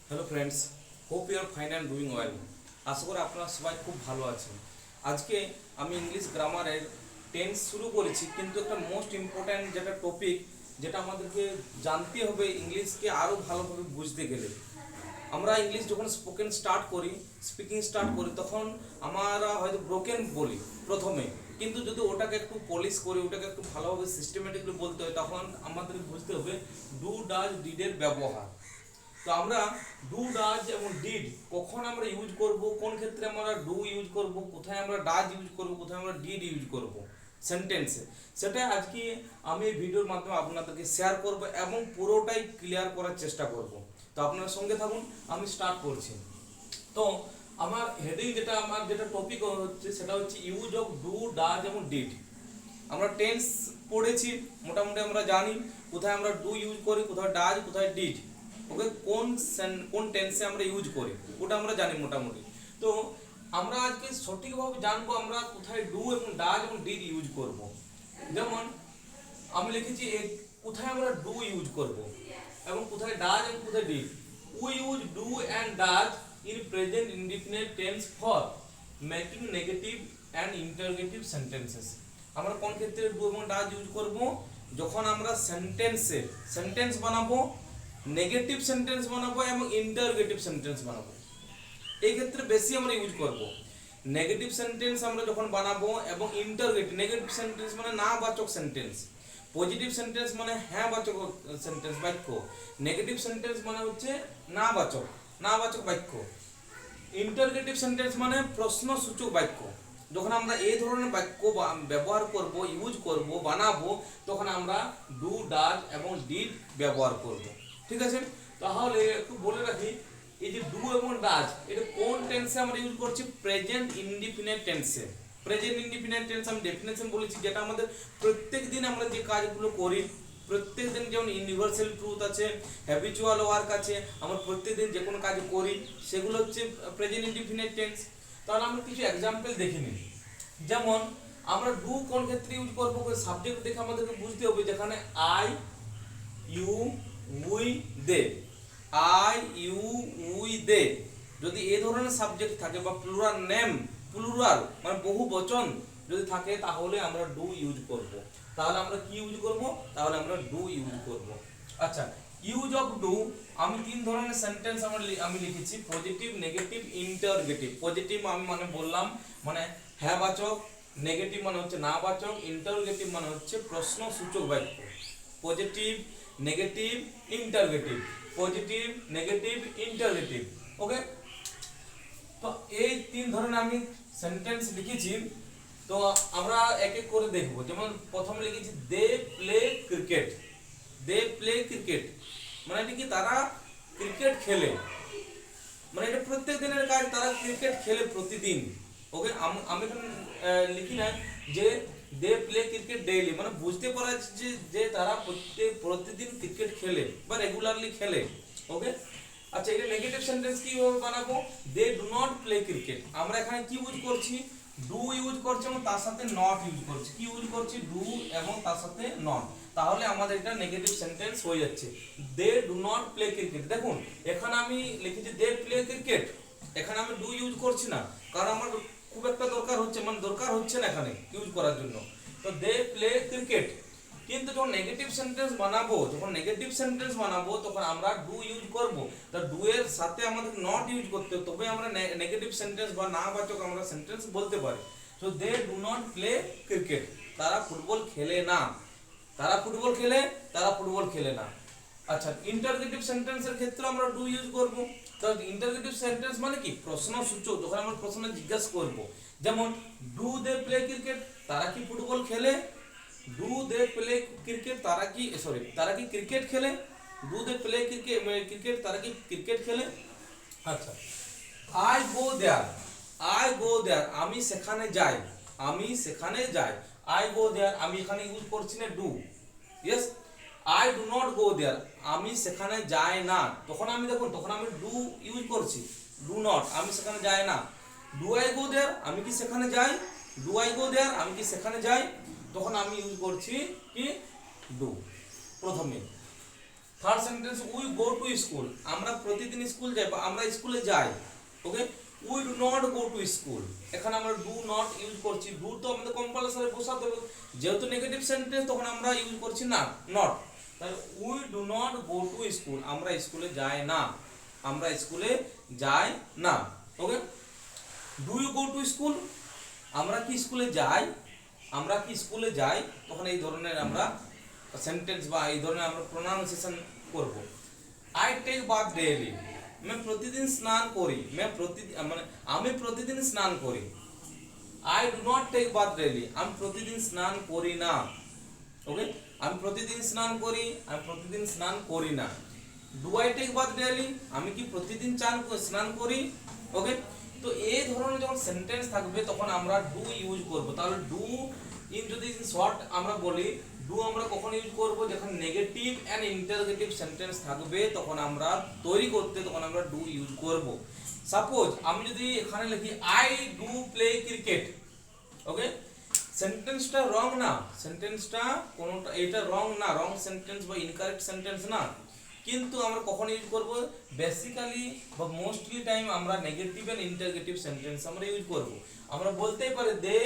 Hello friends, hope you are fine and doing well. আশা করি আপনারা সবাই খুব ভালো আছেন। আজকে আমি ইংলিশ গ্রামারের টেন্স শুরু করেছি, কিন্তু একটা মোস্ট ইম্পর্ট্যান্ট যেটা টপিক, যেটা আমাদেরকে জানতে হবে ইংলিশকে আরও ভালোভাবে বুঝতে গেলে। আমরা ইংলিশ যখন স্পিকিং স্টার্ট করি তখন আমরা হয়তো ব্রোকেন বলি প্রথমে, কিন্তু যদি ওটাকে একটু পলিশ করি, ওটাকে একটু ভালোভাবে সিস্টেমেটিকলি বলতে হয়, তখন আমাদের বুঝতে হবে ডু ডাজ ডিডের ব্যবহার। তো আমরা ডু ডাজ এবং ডিড কখন আমরা ইউজ করব, কোন ক্ষেত্রে আমরা ডু ইউজ করব, কোথায় আমরা ডাজ ইউজ করব, কোথায় আমরা ডিড ইউজ করব সেন্টেন্সে, সেটা আজকে আমি এই ভিডিওর মাধ্যমে আপনাদেরকে শেয়ার করব এবং পুরোটাই ক্লিয়ার করার চেষ্টা করব। তো আপনার সঙ্গে থাকুন, আমি স্টার্ট করছি। তো আমার হেডিং যেটা টপিক হচ্ছে সেটা হচ্ছে ইউজ অফ ডু ডাজ এবং ডিড। আমরা টেন্স পড়েছি, মোটামুটি আমরা জানি কোথায় আমরা ডু ইউজ করি, কোথায় ডাজ, কোথায় ডিড। ওকে, কোন টেন্সে আমরা ইউজ করি ওটা আমরা জানি মোটামুটি। তো আমরা আজকে সঠিকভাবে জানবো আমরা কোথায় ডু এবং ডাজ এবং ডিড ইউজ করব। যেমন আমি লিখেছি কোথায় আমরা ডু ইউজ করব এবং কোথায় ডাজ এবং কোথায় did. We use do and does in present indefinite tense for making negative and interrogative sentences. আমরা কোন ক্ষেত্রে ডু এবং ডাজ ইউজ করব? যখন আমরা সেন্টেন্স বানাবো, নেগেটিভ সেন্টেন্স বানাবো এবং ইন্টারোগেটিভ সেন্টেন্স বানাবো। এই ক্ষেত্রে বেশি আমরা ইউজ করব। নেগেটিভ সেন্টেন্স আমরা যখন বানাবো এবং নেগেটিভ সেন্টেন্স মানে না বাচক সেন্টেন্স, পজিটিভ সেন্টেন্স মানে হ্যাঁ বাচক সেন্টেন্স বাক্য, নেগেটিভ সেন্টেন্স মানে হচ্ছে না বাচক বাক্য, ইন্টারোগেটিভ সেন্টেন্স মানে প্রশ্নসূচক বাক্য। যখন আমরা এই ধরনের বাক্য ব্যবহার করব, ইউজ করব, বানাবো, তখন আমরা ডু ডাজ এবং ডিড ব্যবহার করব। ঠিক আছে, তাহলে একটু বলে রাখি, এই যে ডু এবং ডাজ এটা কোন টেন্সে আমরা ইউজ করছি? প্রেজেন্ট ইনডিফিনিট টেন্সে। প্রেজেন্ট ইনডিফিনিট টেন্স আমি ডেফিনেশন বলেছি, যেটা আমাদের প্রত্যেক দিন আমরা যে কাজগুলো করি, প্রত্যেক দিন যেমন ইউনিভার্সাল ট্রুথ আছে, হ্যাবিচুয়াল ওয়ার্ক আছে, আমরা প্রত্যেক দিন যে কোনো কাজ করি সেগুলো হচ্ছে প্রেজেন্ট ইনডিফিনিট টেন্স। তাহলে আমরা কিছু এক্সাম্পল দেখে নিই। যেমন আমরা ডু কোন ক্ষেত্রে ইউজ করবো, সাবজেক্ট দেখে আমাদেরকে বুঝতে হবে, যেখানে I you we they, I you we they, যদি এই ধরনের সাবজেক্ট থাকে বা প্লুরাল মানে বহু বচন যদি থাকে, তাহলে আমরা ডু ইউজ করব। তাহলে আমরা কি ইউজ করব? তাহলে আমরা ডু ইউজ করব। আচ্ছা, ইউজ অফ ডু আমি তিন ধরনের সেন্টেন্স আমি লিখেছি, পজিটিভ, নেগেটিভ, ইন্টারোগেটিভ। পজিটিভ আমি মানে বললাম মানে হ্যাঁ বাচক, নেগেটিভ মানে হচ্ছে না বাচক, ইন্টারোগেটিভ মানে হচ্ছে প্রশ্নসূচক বাক্য। Positive, negative, interrogative, positive, negative, interrogative. Okay, তো এই তিন ধরনের আমি সেন্টেন্স লিখেছি। তো আমরা এক এক করে দেখব। যেমন প্রথমে লিখেছি they play cricket. They play cricket মানে এটা কি, তারা ক্রিকেট খেলে, মানে এটা প্রত্যেক দিনের কাজ, তারা ক্রিকেট খেলে প্রতিদিন। ওকে, আমি এখন লিখি না যে দে প্লে ক্রিকেট ডেইলি, মানে বুঝতে পারা যাচ্ছে যে তারা প্রতিদিন ক্রিকেট খেলে বা রেগুলারলি খেলে। ওকে, আচ্ছা, এটা নেগেটিভ সেন্টেন্স কিভাবে বানাবো? They do not play cricket. আমরা এখানে কি ইউজ করছি? ডু ইউজ করছি এবং তার সাথে নট ইউজ করছি। কি ইউজ করছি? ডু এবং তার সাথে নট। তাহলে আমাদের এটা নেগেটিভ সেন্টেন্স হয়ে যাচ্ছে। They do not play cricket. দেখুন এখানে আমি লিখেছি দে প্লে ক্রিকেট, এখানে আমি ডু ইউজ করছি না, কারণ আমার খুব একটা দরকার হচ্ছে না এখানে ইউজ করার জন্য। তো দে প্লে ক্রিকেট। কিন্তু যখন নেগেটিভ সেন্টেন্স বানাবো তখন আমরা ডু ইউজ করব। তা ডু এর সাথে আমাদের নট ইউজ করতে হবে, তবে আমরা নেগেটিভ সেন্টেন্স বা না বাচক আমরা সেন্টেন্স বলতে পারি। So they do not play cricket, তারা ফুটবল খেলে না, তারা ফুটবল খেলে না। আচ্ছা, ইন্টারোগেটিভ সেন্টেন্সের ক্ষেত্রে আমরা ডু ইউজ করব। তো ইন্টারোগেটিভ সেন্টেন্স মানে কি? প্রশ্নসূচক, যখন আমরা প্রশ্ন জিজ্ঞাসা করব। যেমন ডু দে প্লে ক্রিকেট, তারা কি ফুটবল খেলে? ডু দে প্লে ক্রিকেট, তারা কি ক্রিকেট খেলে? ডু দে প্লে ক্রিকেট, তারা কি ক্রিকেট খেলে? আচ্ছা, আই গো দেয়ার, আমি সেখানে যাই, আই গো দেয়ার, আমি এখানে ইউজ করছি না do. Yes, I do not go there, আমি সেখানে যাই না। তখন আমি ডু ইউজ করছি, ডু নট, আমি সেখানে যাই না। ডু আই গো দেয়ার, আমি কি সেখানে যাই? ডু আই গো দেয়ার, আমি কি সেখানে যাই? তখন আমি ইউজ করছি কি? ডু প্রথমে। Third sentence we go to school, আমরা প্রতিদিন স্কুল যাই বা আমরা স্কুলে যাই। Okay, we do not go to school, এখানে আমরা ডু নট ইউজ করছি, ডু তো আমাদের কম্পালসারি বসাতে হবে, যেহেতু নেগেটিভ সেন্টেন্স তখন আমরা ইউজ করছি না নট। তাহলে we do not go to school, আমরা স্কুলে যাই না, আমরা স্কুলে যাই না। Okay, do you go to school, আমরা কি স্কুলে যাই, আমরা কি স্কুলে যাই, তখন এই ধরনের আমরা সেন্টেন্স বা এই ধরনের আমরা প্রোনাউন্সিয়েশন করব। আই টেক বাথ ডেইলি, मैं प्रतिदिन स्नान करी, मैं प्रतिदिन মানে আমি প্রতিদিন স্নান করি। I do not take bath daily, আমি প্রতিদিন স্নান করি না। ওকে, আমি প্রতিদিন স্নান করি, আমি প্রতিদিন স্নান করি না। Do I take bath daily, আমি কি প্রতিদিন স্নান করি। ওকে, তো এই ধরনের যখন সেন্টেন্স থাকবে তখন আমরা ডু ইউজ করব। তাহলে ডু ইন যদি শর্ট আমরা বলি, ডু আমরা কখন ইউজ করব, যখন নেগেটিভ এন্ড ইন্টারোগেটিভ সেন্টেন্স থাকবে তখন আমরা তৈরি করতে তখন আমরা ডু ইউজ করব। সাপোজ আমি যদি এখানে লিখি I do play cricket, okay, সেন্টেন্সটা রং না, সেন্টেন্সটা কোনটা এটা রং না, রং সেন্টেন্স বা ইনকারেক্ট সেন্টেন্স না, কিন্তু আমরা কখন ইউজ করব, বেসিক্যালি বা মোস্টলি টাইম আমরা নেগেটিভ এন্ড ইন্টারোগেটিভ সেন্টেন্স আমরা ইউজ করব। আমরা বলতেই পারি they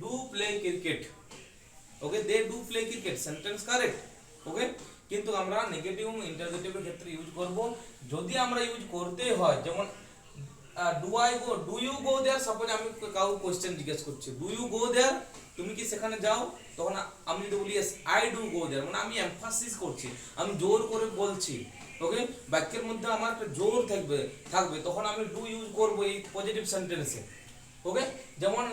do play cricket, okay, they do play cricket, sentence correct. Okay, কিন্তু আমরা নেগেটিভ এবং ইন্টারোগেটিভের ক্ষেত্রে ইউজ করব। যদি আমরা ইউজ করতে হয়, যেমন do I go, do you go there, suppose আমি কাউ কোশ্চেন জিজ্ঞেস করছি ডু ইউ গো দেয়ার, তুমি কি সেখানে যাও, তখন আমি যদি বলি ইয়েস আই ডু গো দেয়ার, মানে আমি এমফাসিস করছি, আমি জোর করে বলছি। ওকে, বাক্যের মধ্যে আমার একটা জোর থাকবে তখন আমি ডু ইউজ করব এই পজিটিভ সেন্টেন্সে। ওকে, যেমন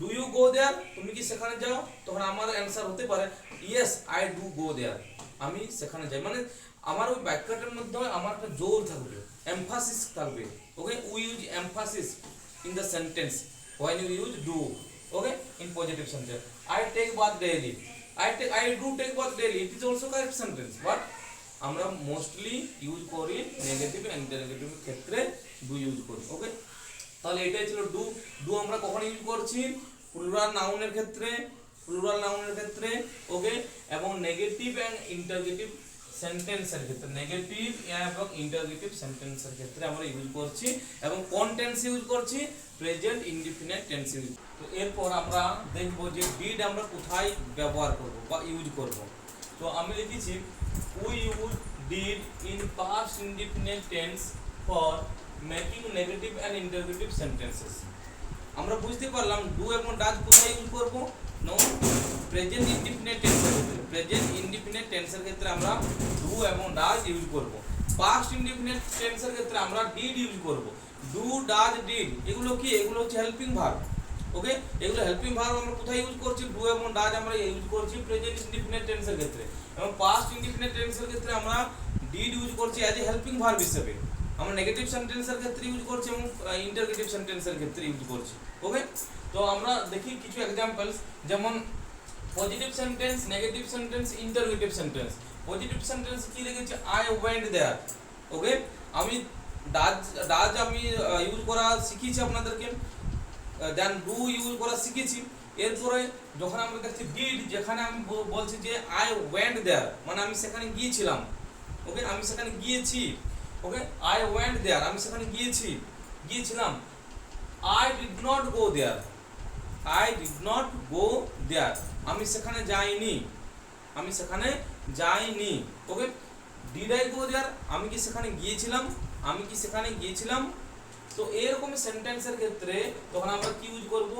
ডু ইউ গো দেয়ার, তুমি কি সেখানে যাও, তখন আমার অ্যান্সার হতে পারে yes I do go there, আমি সেখানে যাই, মানে আমার ওই বাক্যটার মধ্যে আমার একটা জোর থাকবে, এমফাসিস থাকবে। Okay, we use emphasis in the sentence when you use do, okay, in positive sentence. I take bath daily, I do take bath daily, it is also correct sentence, but আমরা mostly use করি negative and interrogative ক্ষেত্রে do use করি। ওকে, তাহলে এটাই ছিল do. Do আমরা কখন use করছি, প্লুরাল নাউনের ক্ষেত্রে, প্লুরাল নাউনের ক্ষেত্রে, ওকে, এবং নেগেটিভ এন্ড ইন্টারোগেটিভ সেন্টেন্সের ক্ষেত্রে, নেগেটিভ এবং ইন্টারোগেটিভ সেন্টেন্সের ক্ষেত্রে আমরা ইউজ করছি, এবং কোন টেন্স ইউজ করছি, প্রেজেন্ট ইনডিফিনিট টেন্স ইউজ। তো এরপর আমরা দেখব যে ডিড আমরা কোথায় ব্যবহার করব বা ইউজ করব। তো আমি লিখেছি we use did in past indefinite tense for making negative and interrogative sentences. আমরা বুঝতে পারলাম ডু এবং ডাজ কোথায় ইউজ করব, নো, প্রেজেন্ট ইনডিফিনিট টেন্সের ক্ষেত্রে, প্রেজেন্ট ইনডিফিনিট টেন্সের ক্ষেত্রে আমরা ডু এবং ডাজ ইউজ করব। পাস্ট ইনডিফিনিট টেন্সের ক্ষেত্রে আমরা ডিড ইউজ করব। ডু, ডাজ, ডিড এগুলো কি, এগুলো হচ্ছে হেল্পিং ভার্ব। ওকে, এগুলো হেল্পিং ভার্ব আমরা কোথায় ইউজ করছি, ডু এবং ডাজ আমরা ইউজ করছি প্রেজেন্ট ইনডিফিনিট টেন্সের ক্ষেত্রে, এবং পাস্ট ইনডিফিনিট টেন্সের ক্ষেত্রে আমরা ডিড ইউজ করছি অ্যাজ এ হেল্পিং ভার্ব হিসেবে। আমরা নেগেটিভ সেন্টেন্সের ক্ষেত্রে ইউজ করছি এবং ইন্টারোগেটিভ সেন্টেন্সের ক্ষেত্রে ইউজ করছি। ওকে, তো আমরা দেখি কিছু এক্সাম্পলস, যেমন positive sentence, negative sentence, interrogative sentence. Positive sentence কি লিখেছে, আই ওয়েন্ট দেয়ার। ওকে, আমি ডাজ আমি ইউজ করা শিখিয়েছি আপনাদেরকে, দেন ডু ইউজ করা শিখেছি। এরপরে যখন আমরা দেখছি ডিড, যেখানে আমি বলছি যে আই ওয়েন্ট দেয়ার, মানে আমি সেখানে গিয়েছিলাম। ওকে, আমি সেখানে গিয়েছি। ওকে, আই ওয়েন্ট দেয়ার, আমি সেখানে গিয়েছিলাম। I did not go there, I did not go there, আমি সেখানে যাইনি, আমি সেখানে যাইনি। ওকে, ডিড আই গো দেয়ার, আমি কি সেখানে গিয়েছিলাম, আমি কি সেখানে গিয়েছিলাম। তো এরকম সেন্টেন্সের ক্ষেত্রে তখন আমরা কি ইউজ করব,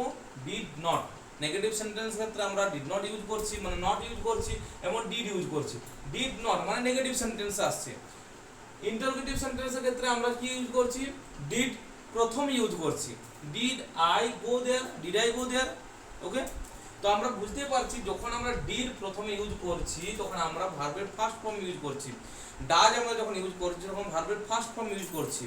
ডিড নট। নেগেটিভ সেন্টেন্স ক্ষেত্রে আমরা ডিড নট ইউজ করছি, মানে নট ইউজ করছি, এবং ডিড ইউজ করছি। ডিড নট মানে নেগেটিভ সেন্টেন্স আসছে। ইন্টারোগেটিভ সেন্টেন্সের ক্ষেত্রে আমরা কি ইউজ করছি, ডিড প্রথম ইউজ করছি, did I go there, did I go there. Okay, তো আমরা বুঝতে পারছি যখন আমরা ডিড প্রথমে ইউজ করছি তখন আমরা ভার্বের ফার্স্ট ফর্ম ইউজ করছি। ডাজ আমরা যখন ইউজ করছি তখন ভার্বের ফার্স্ট ফর্ম ইউজ করছি।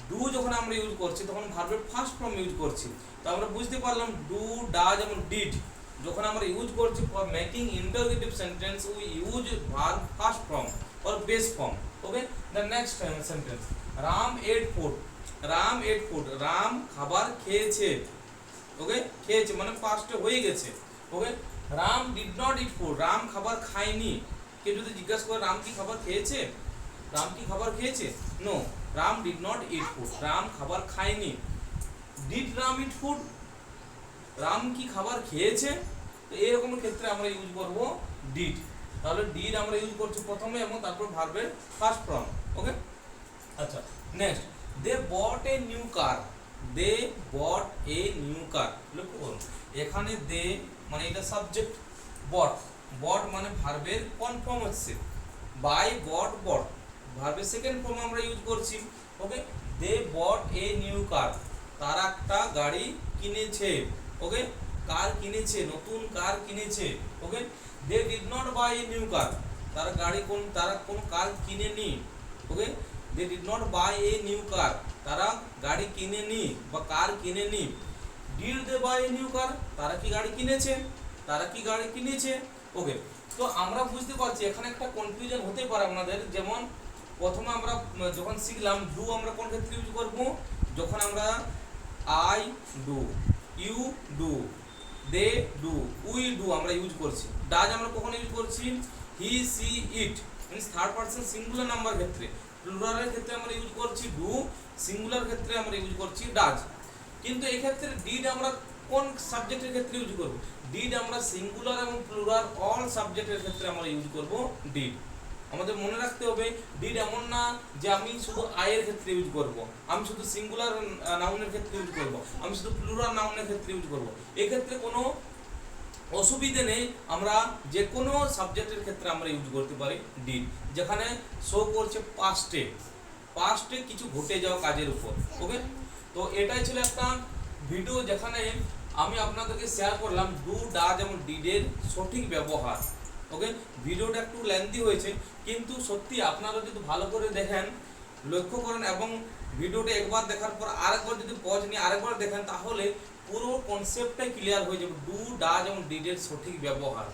ডু যখন আমরা ইউজ করছি তখন ভার্বের ফার্স্ট ফর্ম ইউজ করছি। তো আমরা বুঝতে পারলাম ডু, ডাজ এবং ডিড যখন আমরা ইউজ করছি for making interrogative sentence we use verb first form or base form. Okay, the next sentence, Ram ate food, Ram ate food, Ram খাবার খেয়েছে। ওকে, খেয়েছে মানে পাস্টে হয়ে গেছে। Okay, Ram did not eat food, Ram খাবার খায়নি, কেউ যদি জিজ্ঞাসা করে রাম কি খাবার খেয়েছে, রাম কি খাবার খেয়েছে? No, Ram did not eat food, Ram খাবার খায়নি। Did Ram eat food, Ram কি খাবার খেয়েছে? তো এরকম ক্ষেত্রে আমরা ইউজ করব ডিড। তাহলে ডিড আমরা ইউজ করছি প্রথমে এবং তারপর ভার্বের ফার্স্ট ফর্ম। ওকে, আচ্ছা next, they bought a new car, they bought a new car. লক্ষ্য করুন এখানে দে মানে এটা সাবজেক্ট, বট, বট মানে ভার্বের কোন ফর্ম হচ্ছে, বাই বট বট, ভার্বের সেকেন্ড ফর্ম আমরা ইউজ করছি। ওকে, দে বট এ নিউ কার, তারা একটা গাড়ি কিনেছে। ওকে, কার কিনেছে, নতুন কার কিনেছে। Okay, they did not buy a new car, তারা কোন কার কিনেনি। Okay, they did not buy a new car, তারা গাড়ি কিনেনি বা কার কিনেনি। Did they buy a new car, তারা কি গাড়ি কিনেছে, তারা কি গাড়ি কিনেছে। ওকে, তো আমরা বুঝতে পারছি এখানে একটা কনফিউশন হতে পারে আপনাদের। যেমন প্রথমে আমরা যখন শিখলাম ডু আমরা কোন ক্ষেত্রে ইউজ করব, যখন আমরা I do, you do, they do, we do আমরা ইউজ করছি। ডাজ আমরা কখন ইউজ করছি, he she it means third person singular number ক্ষেত্রে। প্লুরালের ক্ষেত্রে আমরা ইউজ করছি ডু, সিঙ্গুলার ক্ষেত্রে আমরা ইউজ করছি ডাজ। কিন্তু এই ক্ষেত্রে ডিড আমরা কোন সাবজেক্টের ক্ষেত্রে ইউজ করব, ডিড আমরা সিঙ্গুলার এবং প্লুরাল অল সাবজেক্টের ক্ষেত্রে আমরা ইউজ করব ডিড। আমাদের মনে রাখতে হবে ডিড এমন না যে আমি শুধু আই এর ক্ষেত্রে ইউজ করব, আমি শুধু সিঙ্গুলার নাউনের ক্ষেত্রে ইউজ করব, আমি শুধু প্লুরাল নাউনের ক্ষেত্রে ইউজ করব। এই ক্ষেত্রে কোনো অসুবিধে নেই, আমরা যে কোনো সাবজেক্টের ক্ষেত্রে আমরা ইউজ করতে পারি ডিড, যেখানে শো করছে পাস্টে, পাস্টে কিছু ঘটে যাওয়া কাজের উপর। ওকে, তো এটাই ছিল একটা ভিডিও যেখানে আমি আপনাদেরকে শেয়ার করলাম ডু, ডাজ এবং ডিডের সঠিক ব্যবহার। ওকে, ভিডিওটা একটু লেন্থি হয়েছে, কিন্তু সত্যি আপনারা যদি ভালো করে দেখেন, লক্ষ্য করেন এবং ভিডিওটা একবার দেখার পর আরেকবার যদি পজ নিয়ে আরেকবার দেখেন, তাহলে পুরো কনসেপ্টটাই ক্লিয়ার হয়ে যাবে ডু, ডাজ এবং ডিডের সঠিক ব্যবহার।